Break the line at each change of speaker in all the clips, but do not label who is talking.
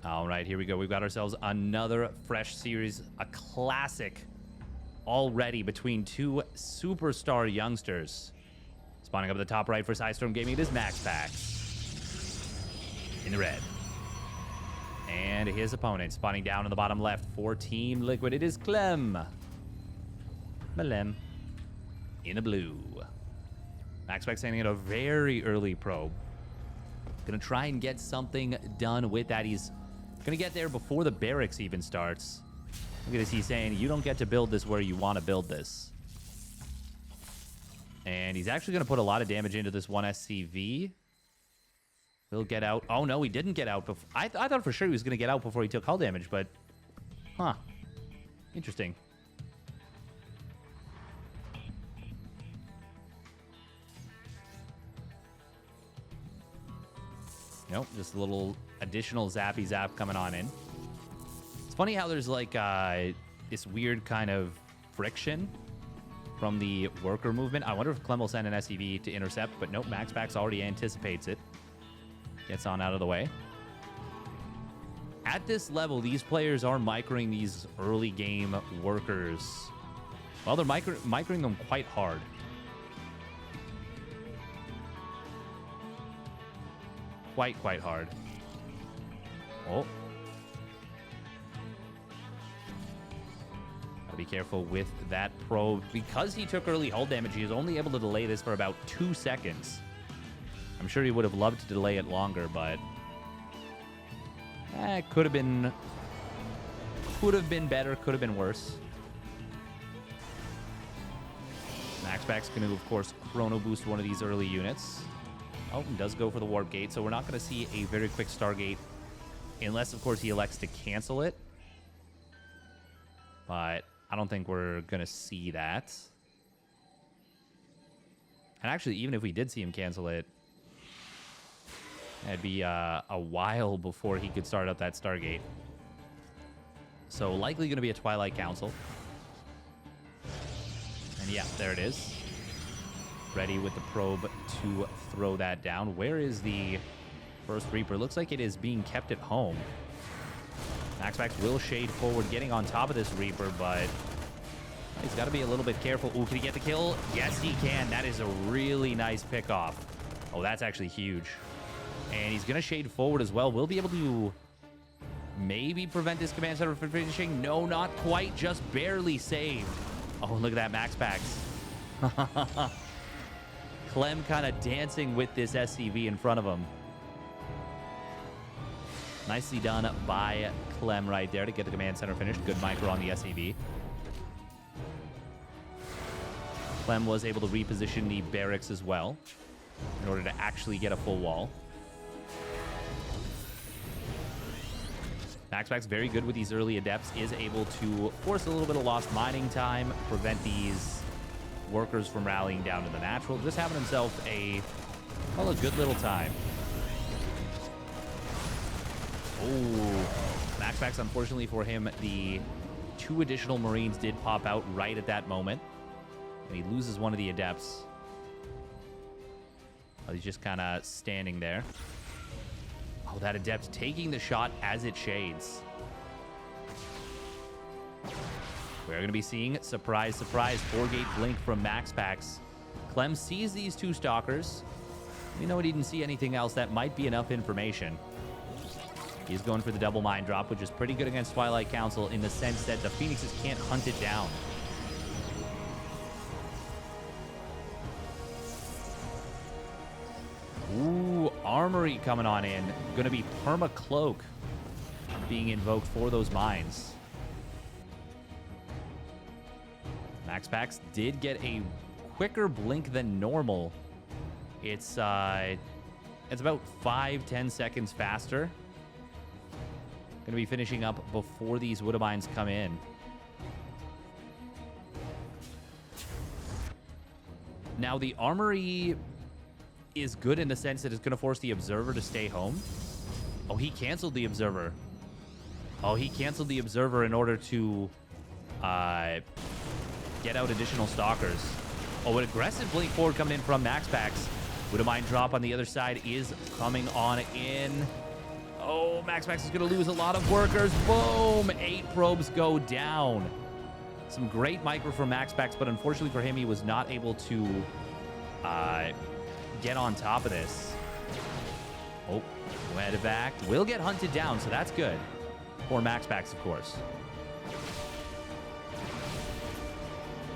All right, here we go. We've got ourselves another fresh series, a classic already between two superstar youngsters. Spawning up at the top right for Storm Gaming, it is MaxPax in the red. And his opponent spawning down in the bottom left for Team Liquid, it is Clem. Malem in the blue. MaxPax standing at a very early probe. Gonna try and get something done with that. He's gonna get there before the barracks even starts. Look at this, he's saying, you don't get to build this where you want to build this. And he's actually gonna put a lot of damage into this one SCV. Will get out. Oh no, he didn't get out before. I thought for sure he was gonna get out before he took hull damage, but huh. Interesting. Nope, just a little additional zappy zap coming on in. It's funny how there's like this weird kind of friction from the worker movement. I wonder if Clem will send an SCV to intercept, but nope, MaxPax already anticipates it. Gets on out of the way. At this level, these players are microing these early game workers. Well, they're microing them quite hard. Quite hard. Oh. Gotta be careful with that probe. Because he took early hull damage, he was only able to delay this for about 2 seconds. I'm sure he would have loved to delay it longer, but it could have been better, could have been worse. MaxPax can, of course, chrono boost one of these early units. Oh, and does go for the warp gate, so we're not going to see a very quick Stargate unless, of course, he elects to cancel it. But I don't think we're going to see that. And actually, even if we did see him cancel it, it'd be a while before he could start up that Stargate. So likely going to be a Twilight Council. And yeah, there it is. Ready with the probe to throw that down. Where is the first Reaper? Looks like it is being kept at home. MaxPax will shade forward, getting on top of this Reaper, but he's got to be a little bit careful. Ooh, can he get the kill? Yes, he can. That is a really nice pickoff. Oh, that's actually huge. And he's going to shade forward as well. We'll be able to maybe prevent this command center from finishing. No, not quite. Just barely saved. Oh, look at that MaxPax. Clem kind of dancing with this SCV in front of him. Nicely done by Clem right there to get the command center finished. Good micro on the SCV. Clem was able to reposition the barracks as well in order to actually get a full wall. MaxPax very good with these early adepts, is able to force a little bit of lost mining time, prevent these workers from rallying down to the natural, just having himself a good little time. Oh, MaxPax, unfortunately for him, the 2 additional Marines did pop out right at that moment, and he loses one of the adepts. Oh, he's just kind of standing there. Oh, that adept taking the shot as it shades. We're going to be seeing, surprise, surprise, 4-gate blink from MaxPax. Clem sees these 2 stalkers. We know he didn't see anything else. That might be enough information. He's going for the double mine drop, which is pretty good against Twilight Council in the sense that the Phoenixes can't hunt it down. Ooh, Armory coming on in. Going to be Perma Cloak being invoked for those mines. MaxPax did get a quicker blink than normal. It's about 5-10 seconds faster. Going to be finishing up before these Wood Mines come in. Now, the Armory is good in the sense that it's going to force the Observer to stay home. Oh, he canceled the Observer. Oh, he canceled the Observer in order to get out additional Stalkers. Oh, an aggressive blink forward coming in from MaxPax. Would a mine drop on the other side is coming on in. Oh, MaxPax is going to lose a lot of workers. Boom! 8 probes go down. Some great micro from MaxPax, but unfortunately for him, he was not able to get on top of this. Oh, head back. Will get hunted down, so that's good. For MaxPax, of course.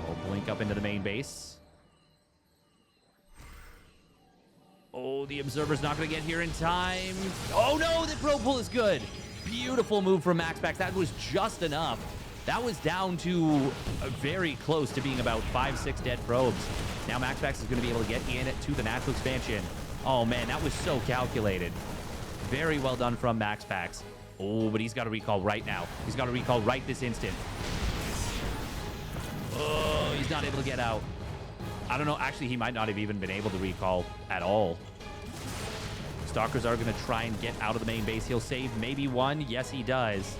Oh, blink up into the main base. Oh, the Observer's not going to get here in time. Oh, no, the probe pull is good. Beautiful move from MaxPax. That was just enough. That was down to very close to being about 5-6 dead probes. Now MaxPax is going to be able to get in to the natural expansion. Oh, man, that was so calculated. Very well done from MaxPax. Oh, but he's got to recall right now. He's got to recall right this instant. Oh, he's not able to get out. I don't know. Actually, he might not have even been able to recall at all. Stalkers are going to try and get out of the main base. He'll save maybe one. Yes, he does.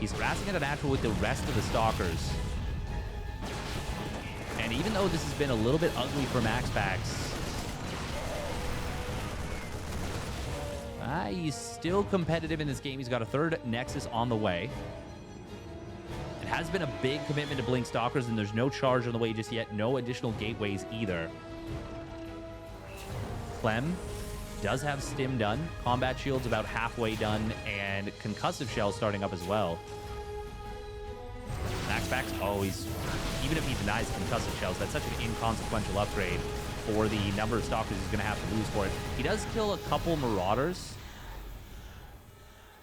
He's harassing at a natural with the rest of the Stalkers. And even though this has been a little bit ugly for MaxPax, he's still competitive in this game. He's got a 3rd Nexus on the way. It has been a big commitment to blink Stalkers, and there's no charge on the way just yet. No additional gateways either. Clem does have Stim done. Combat Shield's about halfway done, and Concussive Shell starting up as well. MaxPax, oh, even if he denies Concussive Shells, that's such an inconsequential upgrade for the number of Stalkers he's going to have to lose for it. He does kill a couple Marauders.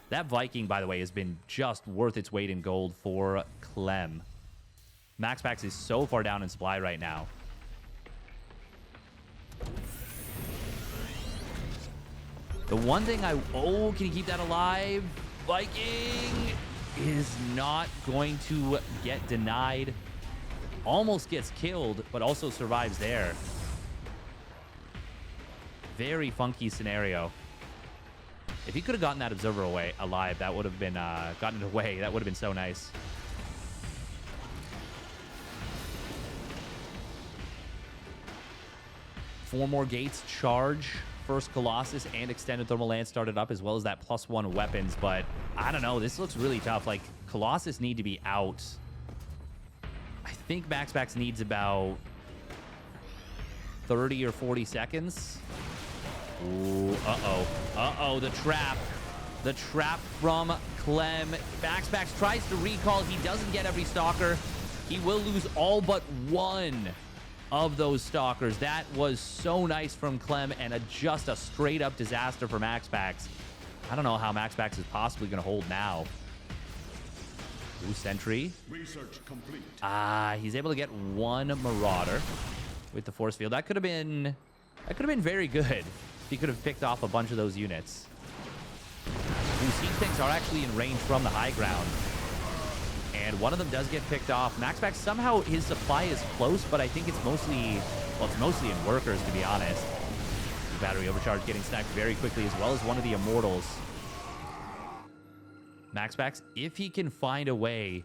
That Viking, by the way, has been just worth its weight in gold for Clem. MaxPax is so far down in supply right now. The one thing oh, can he keep that alive? Viking is not going to get denied. Almost gets killed, but also survives there. Very funky scenario. If he could have gotten that Observer away alive, that would have been gotten it away. That would have been so nice. Four more gates charge. First Colossus and Extended Thermal Lance started up, as well as that +1 weapons. But I don't know. This looks really tough. Like, Colossus need to be out. I think MaxPax needs about 30 or 40 seconds. Ooh, uh-oh. Uh-oh, the trap. The trap from Clem. MaxPax tries to recall. He doesn't get every Stalker. He will lose all but one of those Stalkers. That was so nice from Clem, and just a straight-up disaster for MaxPax. I don't know how MaxPax is possibly going to hold now. Ooh, Sentry.
Research complete.
He's able to get one Marauder with the Force Field. That could have been very good. He could have picked off a bunch of those units. Ooh, Siege Tanks are actually in range from the high ground. And one of them does get picked off. MaxPax, somehow his supply is close, but I think it's mostly, well, it's mostly in workers, to be honest. The battery overcharge getting sniped very quickly, as well as one of the Immortals. MaxPax, if he can find a way...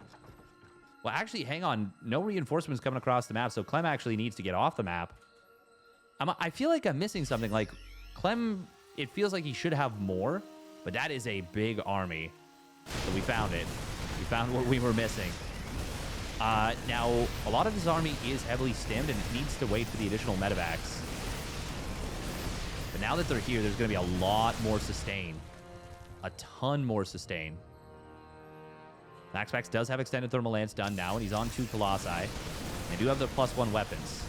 Well, actually, hang on. No reinforcements coming across the map, so Clem actually needs to get off the map. I feel like I'm missing something. Like, Clem, it feels like he should have more, but that is a big army. So we found it. We found what we were missing. Now, a lot of his army is heavily stimmed, and it needs to wait for the additional medevacs. But now that they're here, there's going to be a lot more sustain. A ton more sustain. MaxPax does have Extended Thermal Lance done now, and he's on 2 Colossi. They do have the +1 weapons.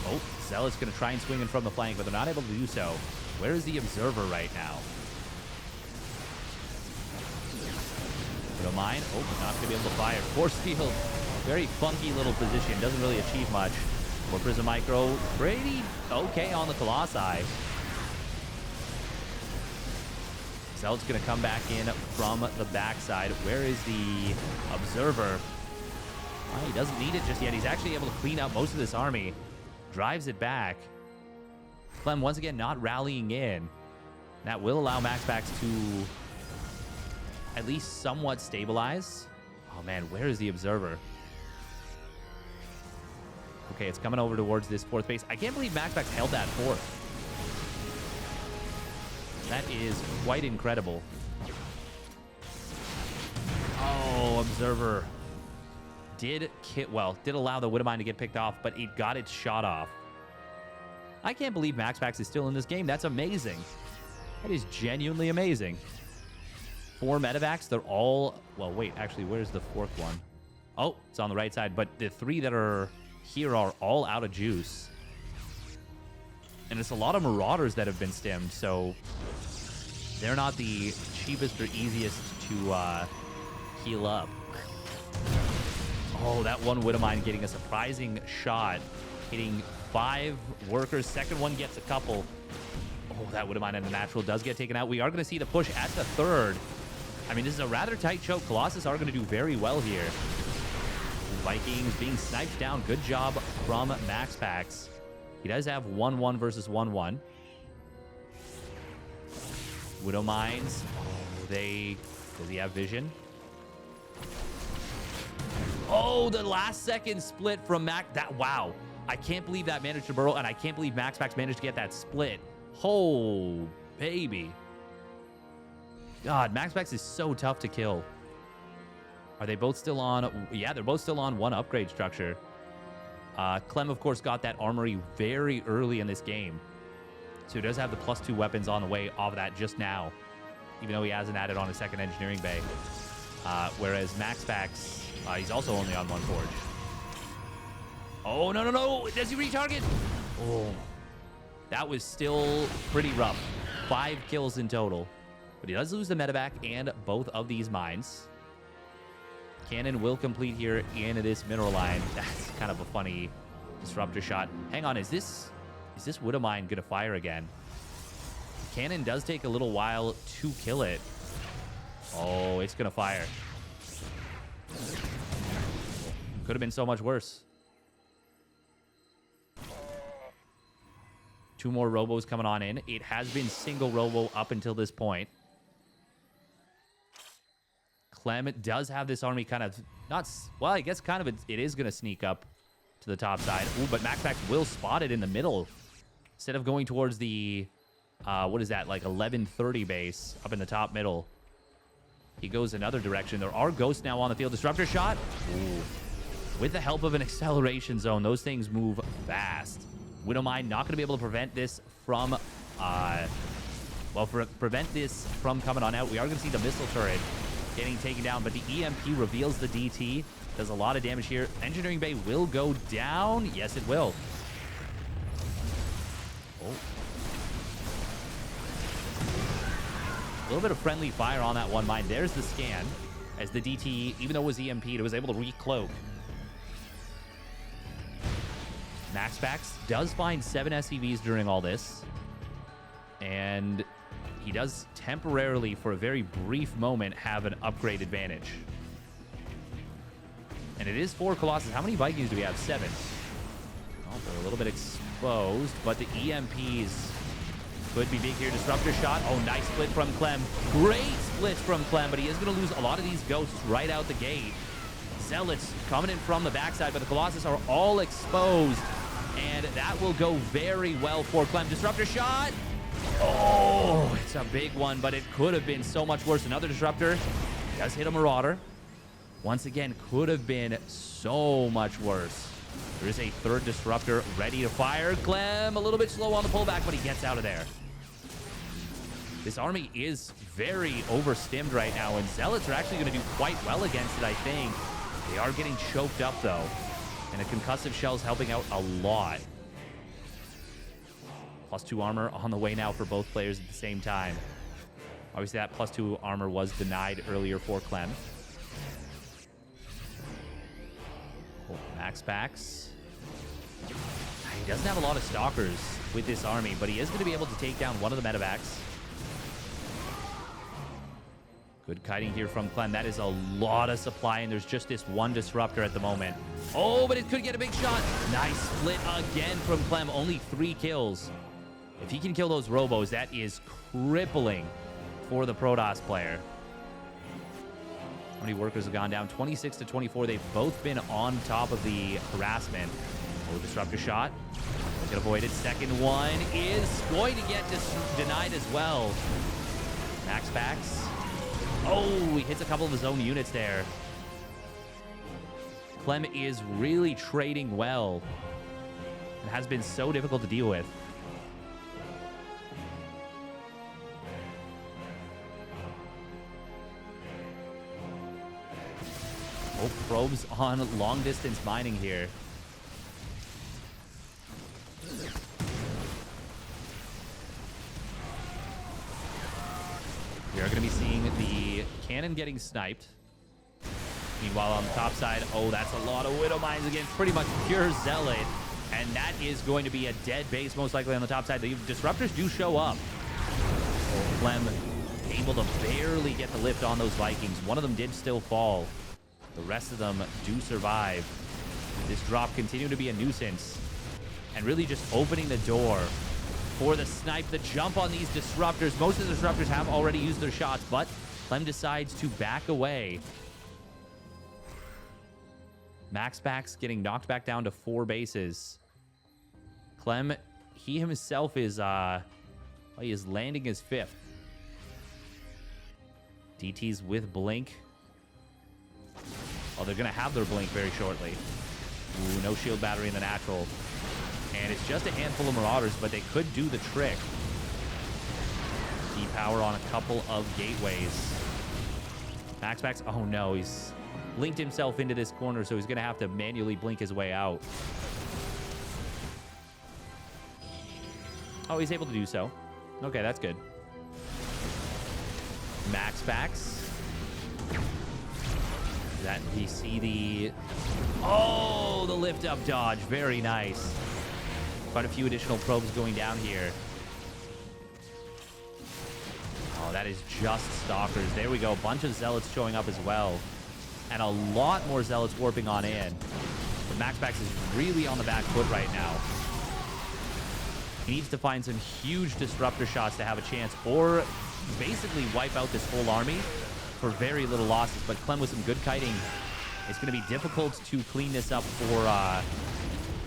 Oh, Zealot's going to try and swing in from the flank, but they're not able to do so. Where is the Observer right now? You don't mind? Oh, not going to be able to fire. Force Field, very funky little position. Doesn't really achieve much. More Prism Micro, pretty okay on the Colossi. Zealot's going to come back in from the backside. Where is the Observer? Oh, he doesn't need it just yet. He's actually able to clean up most of this army. Drives it back. Clem, once again, not rallying in. That will allow MaxPax to at least somewhat stabilize. Oh, man, where is the Observer? Okay, it's coming over towards this 4th base. I can't believe MaxPax held that 4th. That is quite incredible. Oh, Observer did allow the Widowmine to get picked off, but it got its shot off. I can't believe MaxPax is still in this game. That's amazing. That is genuinely amazing. 4 medevacs. They're all... Well, wait. Actually, where's the 4th one? Oh, it's on the right side. But the 3 that are here are all out of juice. And it's a lot of Marauders that have been stimmed, so they're not the cheapest or easiest to heal up. Oh, that one Widowmine getting a surprising shot, hitting 5 workers. Second one gets a couple. Oh, that Widowmine and the natural does get taken out. We are going to see the push at the 3rd. I mean, this is a rather tight choke. Colossus are going to do very well here. Vikings being sniped down. Good job from MaxPax. He does have 1-1 versus 1-1. Widowmines. Oh, does he have vision? Oh, the last second split from wow. I can't believe that managed to burrow, and I can't believe MaxPax managed to get that split. Oh, baby. God, MaxPax is so tough to kill. Are they both still on? Yeah, they're both still on 1 upgrade structure. Clem, of course, got that armory very early in this game. So he does have the +2 weapons on the way off of that just now, even though he hasn't added on a 2nd engineering bay. Whereas MaxPax, he's also only on 1 forge. Oh, no. Does he retarget? Oh, that was still pretty rough. 5 kills in total. But he does lose the medevac and both of these mines. Cannon will complete here in this mineral line. That's kind of a funny disruptor shot. Hang on, is this Widowmine gonna fire again? Cannon does take a little while to kill it. Oh, it's gonna fire. Could have been so much worse. 2 more robos coming on in. It has been single robo up until this point. Clem does have this army kind of not... Well, I guess kind of it is going to sneak up to the top side. Ooh, but MaxPax will spot it in the middle. Instead of going towards the... what is that? Like 1130 base up in the top middle. He goes another direction. There are ghosts now on the field. Disruptor shot. Ooh. With the help of an acceleration zone, those things move fast. Widowmine not going to be able to prevent this from... prevent this from coming on out. We are going to see the missile turret getting taken down, but the EMP reveals the DT. Does a lot of damage here. Engineering bay will go down. Yes, it will. Oh. A little bit of friendly fire on that one mine. There's the scan as the DT, even though it was EMP'd, it was able to recloak. MaxPax does find 7 SCVs during all this. And he does temporarily, for a very brief moment, have an upgrade advantage. And it is 4 Colossus. How many Vikings do we have? 7. Oh, they're a little bit exposed, but the EMPs could be big here. Disruptor shot. Oh, nice split from Clem. Great split from Clem, but he is going to lose a lot of these ghosts right out the gate. Zealots coming in from the backside, but the Colossus are all exposed, and that will go very well for Clem. Disruptor shot. Oh, it's a big one, but it could have been so much worse. Another disruptor does hit a Marauder. Once again, could have been so much worse. There is a 3rd disruptor ready to fire. Clem a little bit slow on the pullback, but he gets out of there. This army is very overstimmed right now, and Zealots are actually going to do quite well against it, I think. They are getting choked up, though, and a concussive shell is helping out a lot. +2 armor on the way now for both players at the same time. Obviously, that +2 armor was denied earlier for Clem. Oh, MaxPax. He doesn't have a lot of stalkers with this army, but he is going to be able to take down one of the medevacs. Good kiting here from Clem. That is a lot of supply, and there's just this 1 disruptor at the moment. Oh, but it could get a big shot. Nice split again from Clem. Only 3 kills. If he can kill those robos, that is crippling for the Protoss player. How many workers have gone down? 26 to 24. They've both been on top of the harassment. Oh, disruptor shot. Get avoided. Second one is going to get denied as well. MaxPax. Oh, he hits a couple of his own units there. Clem is really trading well. It has been so difficult to deal with. Oh, probes on long distance mining here. We are going to be seeing the cannon getting sniped. Meanwhile, on the top side, oh, that's a lot of Widow Mines against pretty much pure Zealot. And that is going to be a dead base, most likely, on the top side. The Disruptors do show up. Oh, Clem able to barely get the lift on those Vikings. One of them did still fall. The rest of them do survive. This drop continuing to be a nuisance. And really just opening the door for the snipe, the jump on these Disruptors. Most of the Disruptors have already used their shots, but Clem decides to back away. MaxPax getting knocked back down to 4 bases. Clem, he himself is, he is landing his 5th. DT's with Blink. Oh, they're going to have their Blink very shortly. Ooh, no shield battery in the natural. And it's just a handful of Marauders, but they could do the trick. Depower on a couple of gateways. MaxPax, oh no, he's linked himself into this corner, so he's going to have to manually blink his way out. Oh, he's able to do so. Okay, that's good. MaxPax. That we see the... Oh, the lift up dodge. Very nice. Quite a few additional probes going down here. Oh, that is just Stalkers. There we go. A bunch of Zealots showing up as well. And a lot more Zealots warping on in. But MaxPax is really on the back foot right now. He needs to find some huge Disruptor shots to have a chance, or basically wipe out this whole army for very little losses. But Clem with some good kiting. It's going to be difficult to clean this up for,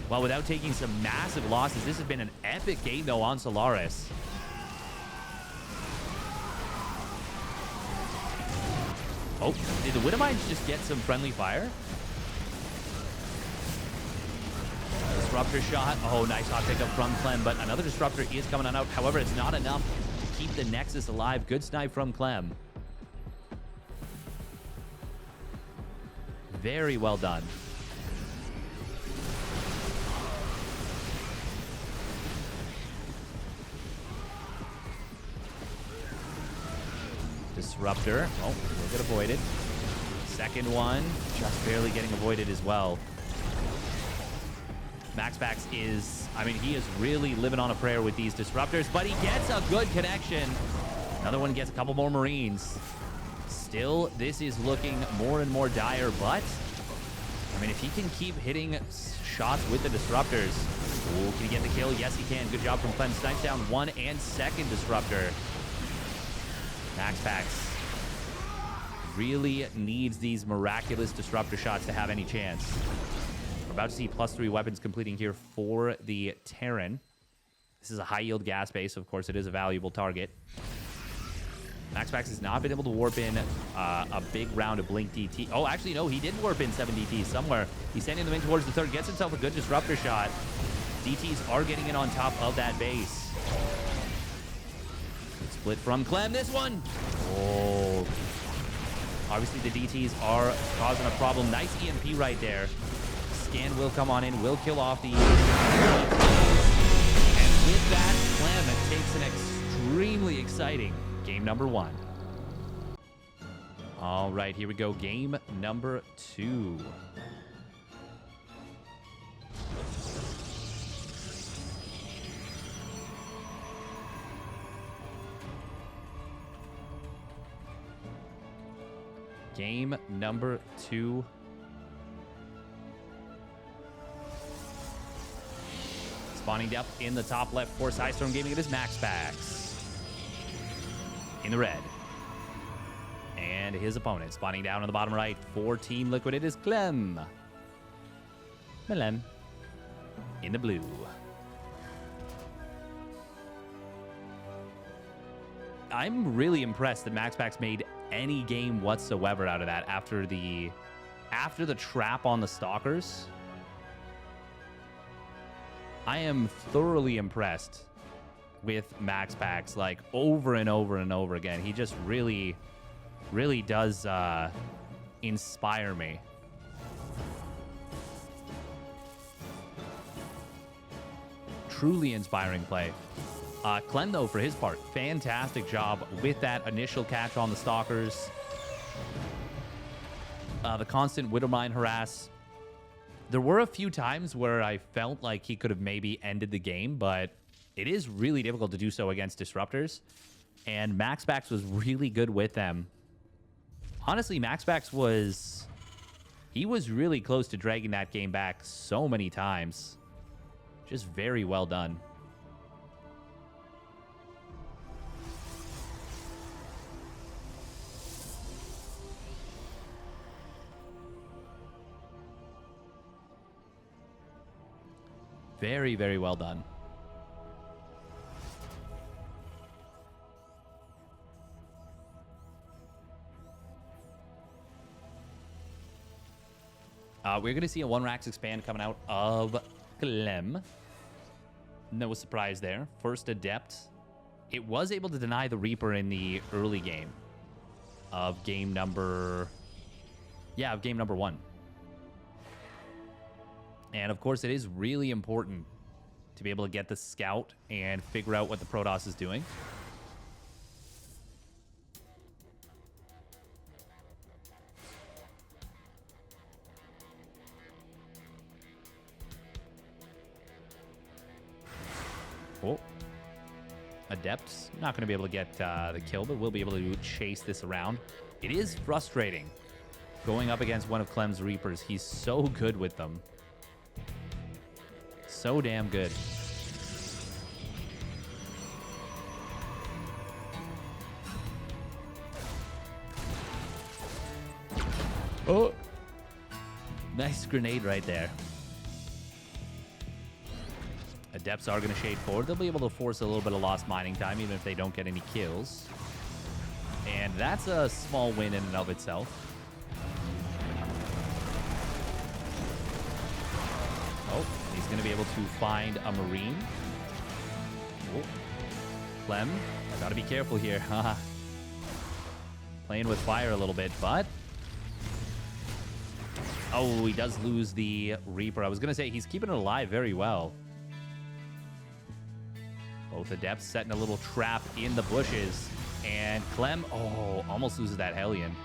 well, without taking some massive losses. This has been an epic game, though, on Solaris. Oh, did the Widowmines just get some friendly fire? Disruptor shot. Oh, nice hot pickup from Clem, but another Disruptor is coming on out. However, it's not enough to keep the Nexus alive. Good snipe from Clem. Very well done. Disruptor. Oh, will get avoided. Second one, just barely getting avoided as well. MaxPax is, I mean, he is really living on a prayer with these Disruptors, but he gets a good connection. Another one gets a couple more Marines. Still, this is looking more and more dire, but, I mean, if he can keep hitting shots with the Disruptors. Ooh, can he get the kill? Yes, he can. Good job from Clem. Snipes down 1 and 2nd Disruptor. MaxPax really needs these miraculous Disruptor shots to have any chance. We're about to see +3 weapons completing here for the Terran. This is a high-yield gas base. Of course, it is a valuable target. MaxPax has not been able to warp in a big round of Blink DT. Oh, actually, no, he did warp in 7 DTs somewhere. He's sending them in towards the 3rd. Gets himself a good Disruptor shot. DTs are getting in on top of that base. Good split from Clem. This one. Oh. Obviously, the DTs are causing a problem. Nice EMP right there. Scan will come on in. Will kill off the... And with that, Clem takes an extremely exciting game number 1. All right, here we go. Game number 2. Game number 2. Spawning depth in the top left for Sidestorm Gaming. It is MaxPax. In the red. And his opponent spawning down on the bottom right for Team Liquid. It is Clem. Clem. In the blue. I'm really impressed that MaxPax made any game whatsoever out of that after the trap on the Stalkers. I am thoroughly impressed with MaxPax, like, over and over and over again. He just really, really does inspire me. Truly inspiring play. Clem, though, for his part, fantastic job with that initial catch on the Stalkers. The constant Widowmine harass. There were a few times where I felt like he could have maybe ended the game, but it is really difficult to do so against Disruptors. And MaxPax was really good with them. Honestly, MaxPax was... He was really close to dragging that game back so many times. Just very well done. Very, very well done. We're going to see a 1-Rax expand coming out of Clem. No surprise there. First Adept. It was able to deny the Reaper in the early game of game number... Yeah, of game number 1. And, of course, it is really important to be able to get the scout and figure out what the Protoss is doing. Oh. Adept's not going to be able to get the kill, but we'll be able to chase this around. It is frustrating going up against one of Clem's Reapers. He's so good with them. So damn good. Oh! Nice grenade right there. Adepts are going to shade forward. They'll be able to force a little bit of lost mining time, even if they don't get any kills. And that's a small win in and of itself. Oh, he's going to be able to find a Marine. Oh. Clem, got to be careful here. Playing with fire a little bit, but... Oh, he does lose the Reaper. I was going to say, he's keeping it alive very well. Both Adepts setting a little trap in the bushes. And Clem, oh, almost loses that Hellion.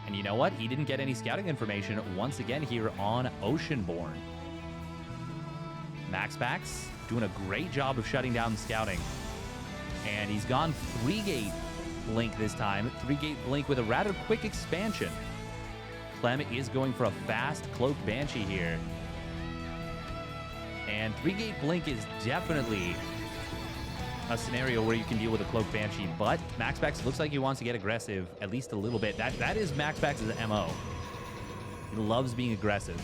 And you know what? He didn't get any scouting information once again here on Oceanborn. MaxPax doing a great job of shutting down the scouting. And he's gone 3-gate blink this time. 3-gate blink with a rather quick expansion. Clem is going for a fast cloak Banshee here. And 3-gate blink is definitely a scenario where you can deal with a cloak Banshee, but MaxPax looks like he wants to get aggressive at least a little bit. That is MaxPax's MO. He loves being aggressive.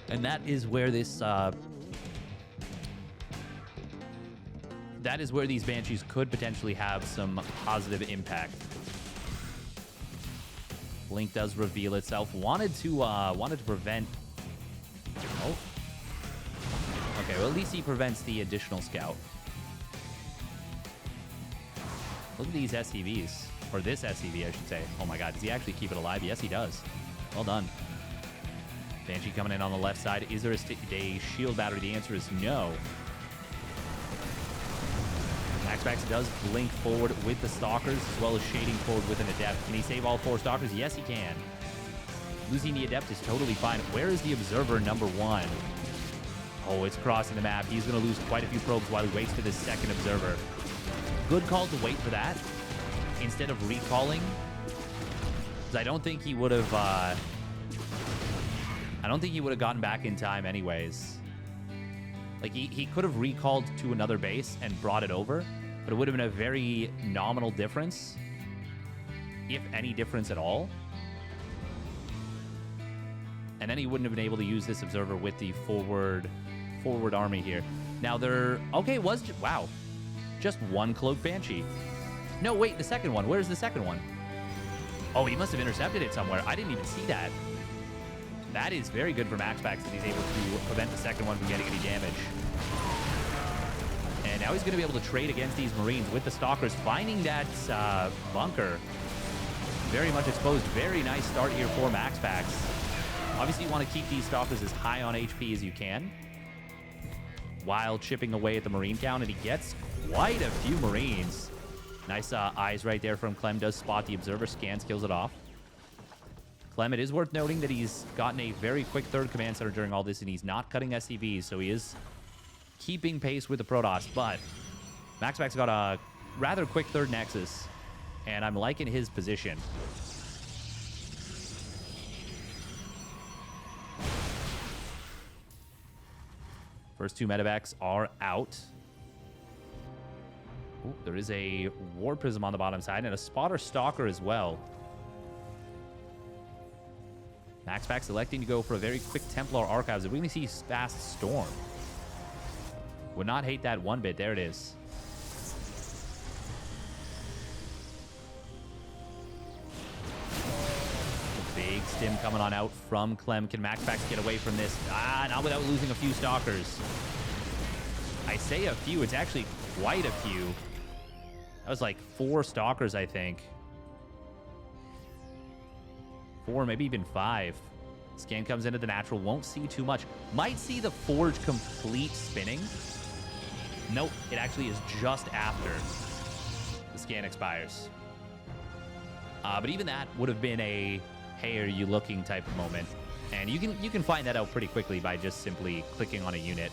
And that is where this that is where these Banshees could potentially have some positive impact. Blink does reveal itself. Wanted to prevent... Oh. Okay, well, at least he prevents the additional scout. Look at these SCVs. Or this SCV, I should say. Oh my god, does he actually keep it alive? Yes, he does. Well done. Banshee coming in on the left side. Is there a shield battery? The answer is no. MaxPax does blink forward with the Stalkers, as well as shading forward with an Adept. Can he save all 4 Stalkers? Yes, he can. Losing the Adept is totally fine. Where is the Observer number 1? Oh, it's crossing the map. He's going to lose quite a few probes while he waits for this second Observer. Good call to wait for that instead of recalling. Because I don't think he would have... I don't think he would have gotten back in time anyways. Like, he could have recalled to another base and brought it over, but it would have been a very nominal difference. if any difference at all. And then he wouldn't have been able to use this observer with the forward army here. Now they're... Okay, it was... Wow. Just one Cloak Banshee. No, wait, the second one. Where's the second one? Oh, he must have intercepted it somewhere. I didn't even see that. That is very good for MaxPax that he's able to prevent the second one from getting any damage. And now he's going to be able to trade against these Marines with the Stalkers, finding that bunker very much exposed. Very nice start here for MaxPax. Obviously, you want to keep these Stalkers as high on HP as you can while chipping away at the Marine count, and he gets quite a few Marines. Nice eyes right there from Clem. Does spot the observer, scans, kills it off. Clem, it is worth noting that he's gotten a very quick third command center during all this, and he's not cutting SCVs, so he is keeping pace with the Protoss, but MaxPax got a rather quick third Nexus, and I'm liking his position. First two medevacs are out. Ooh, there is a War Prism on the bottom side and a Spotter Stalker as well. MaxPax electing to go for a very quick Templar Archives. If we can see fast Storm. Would not hate that one bit. There it is. Big stim coming on out from Clem. Can MaxPax get away from this? Ah, not without losing a few Stalkers. I say a few. It's actually quite a few. That was like 4 Stalkers, I think. 4, maybe even 5. Scan comes into the natural. Won't see too much. Might see the Forge complete spinning. Nope, it actually is just after the scan expires. But even that would have been a, hey, are you looking type of moment. And you can find that out pretty quickly by just simply clicking on a unit.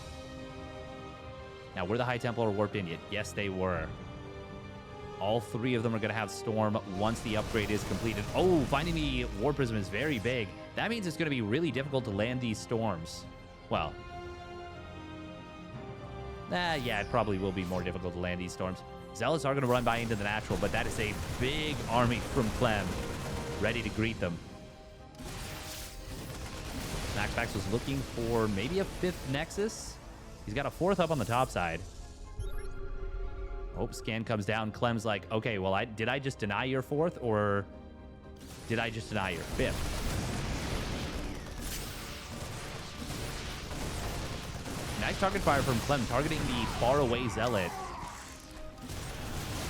Now, were the High Templar warped in yet? Yes, they were. All 3 of them are going to have Storm once the upgrade is completed. Oh, finding the War Prism is very big. That means it's going to be really difficult to land these Storms. Well... yeah, it probably will be more difficult to land these Storms. Zealots are going to run by into the natural, but that is a big army from Clem, ready to greet them. MaxPax was looking for maybe a 5th Nexus. He's got a 4th up on the top side. Oh, scan comes down. Clem's like, okay, well, did I just deny your 4th, or did I just deny your 5th? Nice target fire from Clem, targeting the far-away Zealot.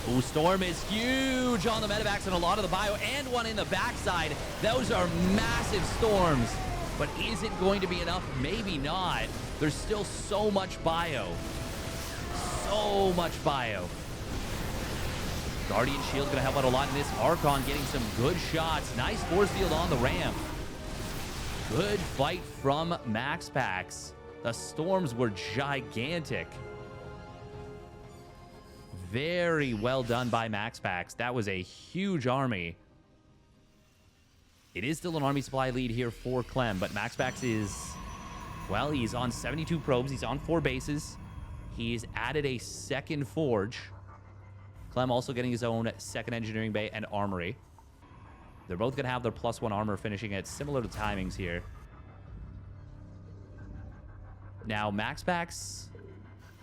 Ooh, Storm is huge on the medevacs and a lot of the bio, and one in the backside. Those are massive Storms, but is it going to be enough? Maybe not. There's still so much bio. So much bio. Guardian Shield going to help out a lot in this. Archon getting some good shots. Nice force field on the ramp. Good fight from MaxPax. The Storms were gigantic. Very well done by MaxPax. That was a huge army. It is still an army supply lead here for Clem, but MaxPax is, well, he's on 72 probes. He's on 4 bases. He's added a 2nd forge. Clem also getting his own 2nd engineering bay and armory. They're both going to have their +1 armor, finishing at similar timings here. Now, MaxPax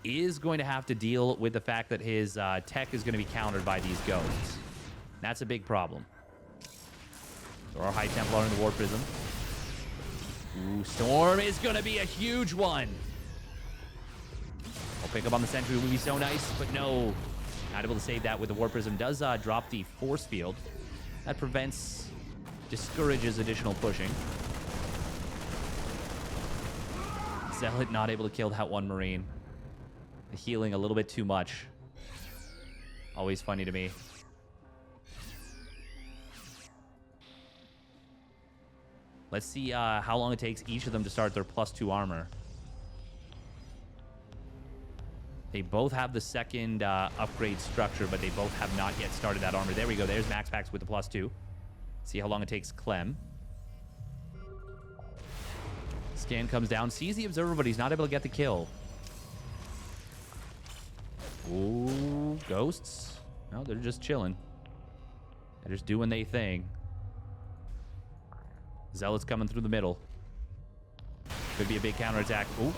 is going to have to deal with the fact that his tech is going to be countered by these ghosts. That's a big problem. There are High Templar in the War Prism. Ooh, Storm is going to be a huge one. I'll pick up on the Sentry would be so nice, but no. Not able to save that with the War Prism. Does drop the Force Field. That discourages additional pushing. Zealot not able to kill that one Marine. Healing a little bit too much. Always funny to me. Let's see how long it takes each of them to start their +2 armor. They both have the 2nd upgrade structure, but they both have not yet started that armor. There we go. There's MaxPax with the +2. See how long it takes Clem. Scan comes down, sees the observer, but he's not able to get the kill. Ooh, ghosts. No, they're just chilling. They're just doing their thing. Zealots coming through the middle. Could be a big counterattack. Ooh.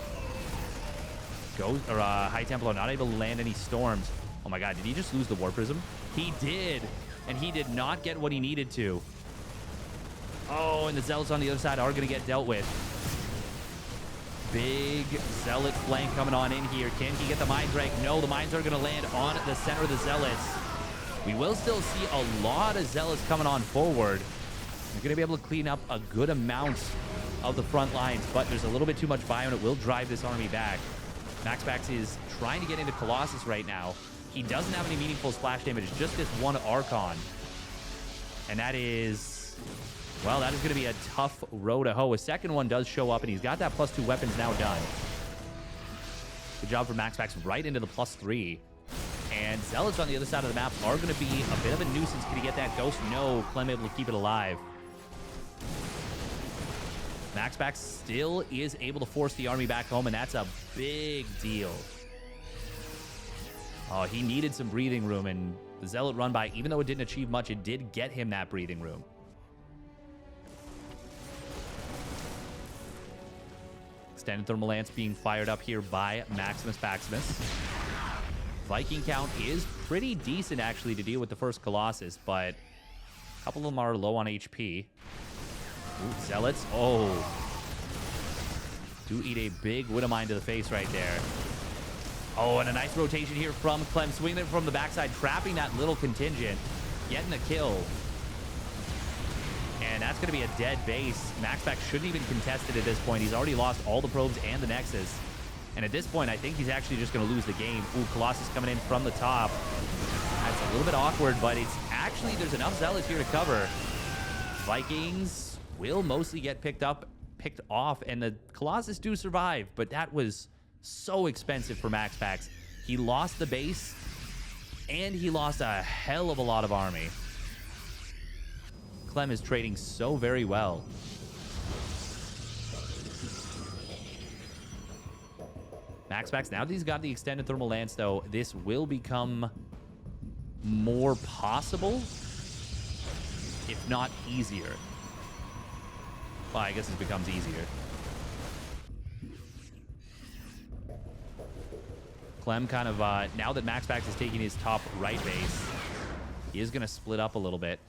High Templar not able to land any storms. Oh my god, did he just lose the War Prism? He did. And he did not get what he needed to. Oh, and the Zealots on the other side are going to get dealt with. Big Zealot flank coming on in here. Can he get the Mind Drag? No, the Mines are going to land on the center of the Zealots. We will still see a lot of Zealots coming on forward. They're going to be able to clean up a good amount of the front lines, but there's a little bit too much bio, and it will drive this army back. MaxPax is trying to get into Colossus right now. He doesn't have any meaningful splash damage, just this one Archon. And that is, well, that is going to be a tough row to hoe. A second one does show up, and he's got that +2 weapons now done. Good job for MaxPax right into the +3. And Zealots on the other side of the map are going to be a bit of a nuisance. Can he get that Ghost? No. Clem able to keep it alive. MaxPax still is able to force the army back home, and that's a big deal. Oh, he needed some breathing room, and the Zealot run by, even though it didn't achieve much, it did get him that breathing room. Extended Thermal Lance being fired up here by Maximus. Viking count is pretty decent, actually, to deal with the first Colossus, but a couple of them are low on HP. Ooh, Zealots. Oh. Do eat a big Widowmine to the face right there. Oh, and a nice rotation here from Clem. Swinging it from the backside, trapping that little contingent. Getting a kill. And that's going to be a dead base. MaxPax shouldn't even contest it at this point. He's already lost all the probes and the Nexus. And at this point, I think he's actually just going to lose the game. Ooh, Colossus coming in from the top. That's a little bit awkward, but it's actually, there's enough Zealots here to cover. Vikings will mostly get picked off, and the Colossus do survive, but that was so expensive for MaxPax. He lost the base, and he lost a hell of a lot of army. Clem is trading so very well. MaxPax, now that he's got the extended thermal lance, though, this will become more possible, if not easier. Well, I guess it becomes easier. Clem kind of, now that MaxPax is taking his top right base, he is going to split up a little bit.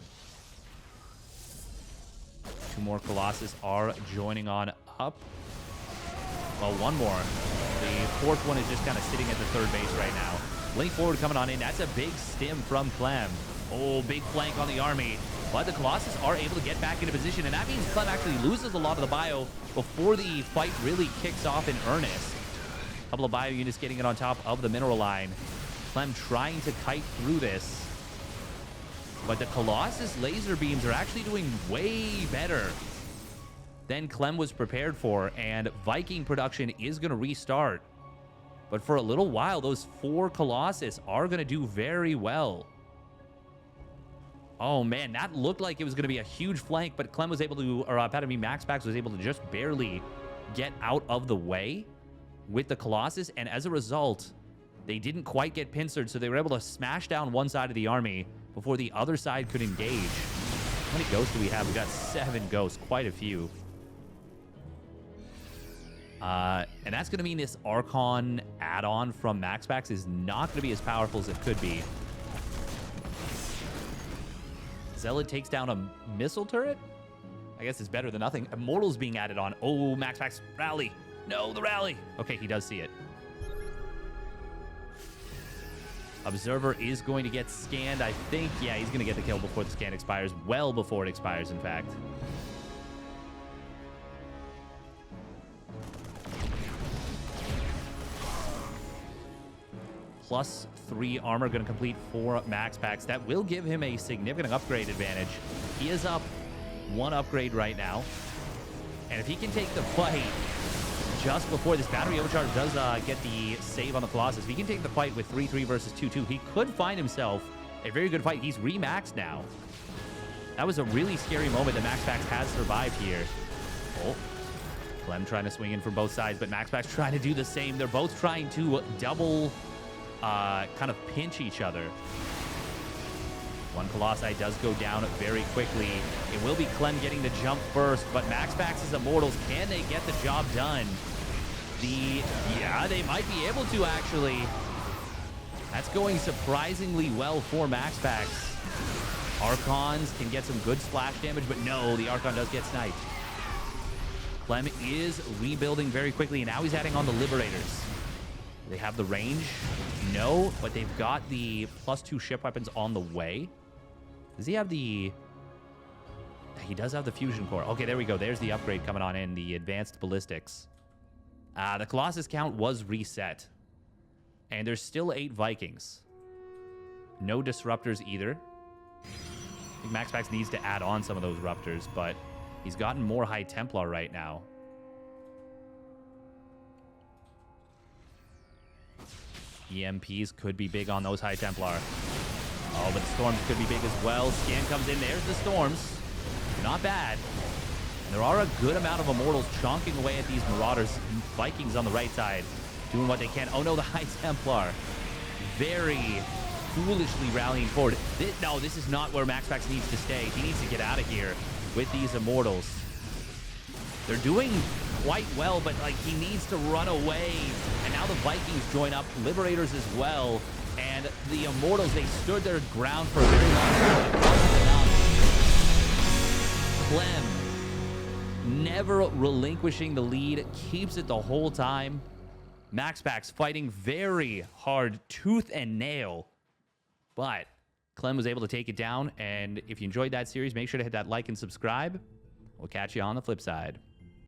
Two more Colossus are joining on up. Well, one more. The fourth one is just kind of sitting at the third base right now. Link forward coming on in. That's a big stim from Clem. Oh, big flank on the army. But the Colossus are able to get back into position, and that means Clem actually loses a lot of the bio before the fight really kicks off in earnest. A couple of bio units getting it on top of the mineral line. Clem trying to kite through this. But the Colossus laser beams are actually doing way better than Clem was prepared for, and Viking production is going to restart. But for a little while, those 4 Colossus are going to do very well. Oh man, that looked like it was going to be a huge flank, but Clem was able to, or MaxPax was able to just barely get out of the way with the Colossus, and as a result, they didn't quite get pincered, so they were able to smash down one side of the army before the other side could engage. How many ghosts do we have? We got 7 ghosts, quite a few. And that's going to mean this Archon add-on from MaxPax is not going to be as powerful as it could be. Zealot takes down a missile turret? I guess it's better than nothing. Immortal's being added on. Oh, MaxPax, rally. No, the rally. Okay, he does see it. Observer is going to get scanned. I think, yeah, he's going to get the kill before the scan expires. Well before it expires, in fact. +3 armor going to complete for MaxPax. That will give him a significant upgrade advantage. He is up 1 upgrade right now. And if he can take the fight just before this battery overcharge does get the save on the Colossus, if he can take the fight with 3-3 versus 2-2, he could find himself a very good fight. He's remaxed now. That was a really scary moment that MaxPax has survived here. Oh, Clem trying to swing in from both sides, but MaxPax trying to do the same. They're both trying to double kind of pinch each other. One Colossi does go down very quickly. It will be Clem getting the jump first, but MaxPax's Immortals, can they get the job done? Yeah, they might be able to, actually. That's going surprisingly well for MaxPax. Archons can get some good splash damage, but no, the Archon does get sniped. Clem is rebuilding very quickly, and now he's adding on the Liberators. They have the range? No, but they've got the +2 ship weapons on the way. Does he have the... He does have the fusion core. Okay, there we go. There's the upgrade coming on in, the advanced ballistics. The Colossus count was reset. And there's still 8 Vikings. No disruptors either. I think MaxPax needs to add on some of those Ruptors, but he's gotten more High Templar right now. EMPs could be big on those High Templar. Oh, but the Storms could be big as well. Scan comes in. There's the Storms. Not bad. And there are a good amount of Immortals chonking away at these Marauders. Vikings on the right side doing what they can. Oh, no, the High Templar. Very foolishly rallying forward. No, this is not where MaxPax needs to stay. He needs to get out of here with these Immortals. They're doing quite well, but like he needs to run away. And now the Vikings join up, Liberators as well. And the Immortals, they stood their ground for a very long time. It wasn't enough. Clem, never relinquishing the lead, keeps it the whole time. MaxPax fighting very hard, tooth and nail. But Clem was able to take it down. And if you enjoyed that series, make sure to hit that like and subscribe. We'll catch you on the flip side.